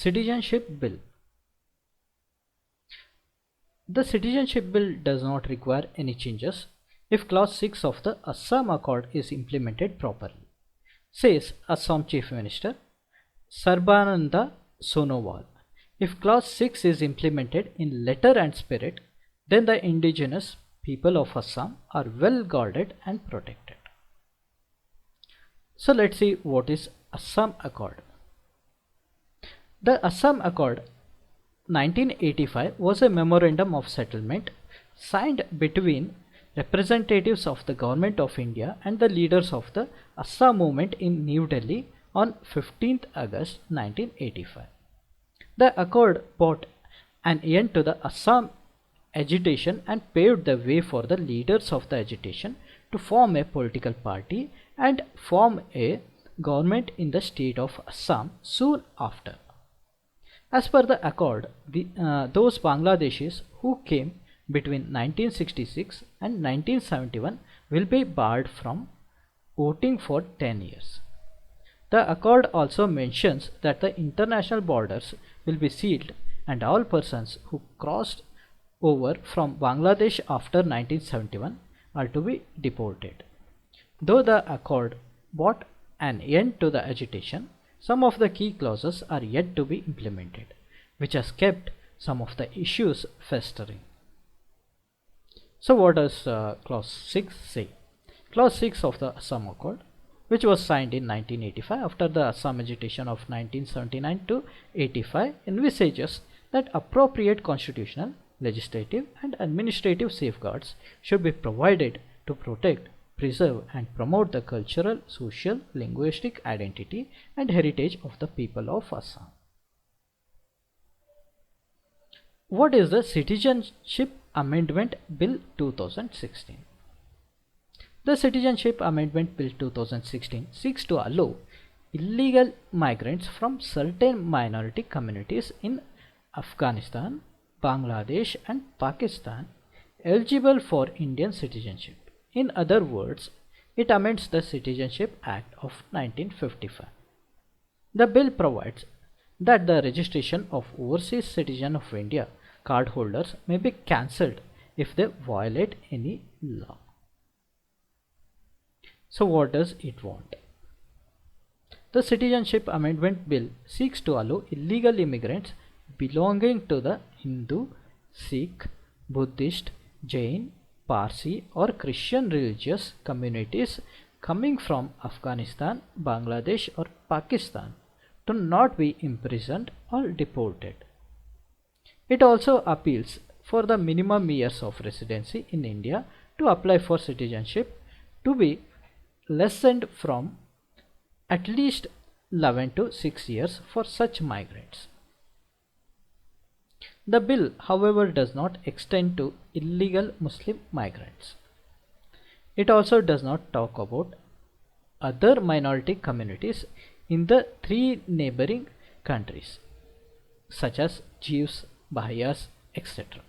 Citizenship Bill. The Citizenship Bill does not require any changes if Clause 6 of the Assam Accord is implemented properly, says Assam Chief Minister Sarbananda Sonowal. If Clause 6 is implemented in letter and spirit, then the indigenous people of Assam are well guarded and protected. So let's see what is Assam Accord. The Assam Accord 1985 was a memorandum of settlement signed between representatives of the Government of India and the leaders of the Assam movement in New Delhi on 15th August 1985. The accord brought an end to the Assam agitation and paved the way for the leaders of the agitation to form a political party and form a government in the state of Assam soon after. As per the accord, those Bangladeshis who came between 1966 and 1971 will be barred from voting for 10 years. The accord also mentions that the international borders will be sealed and all persons who crossed over from Bangladesh after 1971 are to be deported. Though the accord brought an end to the agitation, some of the key clauses are yet to be implemented, which has kept some of the issues festering. So what does Clause 6 say? Clause 6 of the Assam Accord, which was signed in 1985 after the Assam agitation of 1979 to 85, envisages that appropriate constitutional, legislative and administrative safeguards should be provided to protect, preserve and promote the cultural, social, linguistic identity and heritage of the people of Assam. What is the Citizenship Amendment Bill 2016? The Citizenship Amendment Bill 2016 seeks to allow illegal migrants from certain minority communities in Afghanistan, Bangladesh and Pakistan eligible for Indian citizenship. In other words, it amends the Citizenship Act of 1955. The bill provides that the registration of overseas citizen of India cardholders may be cancelled if they violate any law. So what does it want? The Citizenship Amendment Bill seeks to allow illegal immigrants belonging to the Hindu, Sikh, Buddhist, Jain, Parsi or Christian religious communities coming from Afghanistan, Bangladesh or Pakistan to not be imprisoned or deported. It also appeals for the minimum years of residency in India to apply for citizenship to be lessened from at least 11 to 6 years for such migrants. The bill, however, does not extend to illegal Muslim migrants. It also does not talk about other minority communities in the 3 neighboring countries, such as Jews, Bahayas, etc.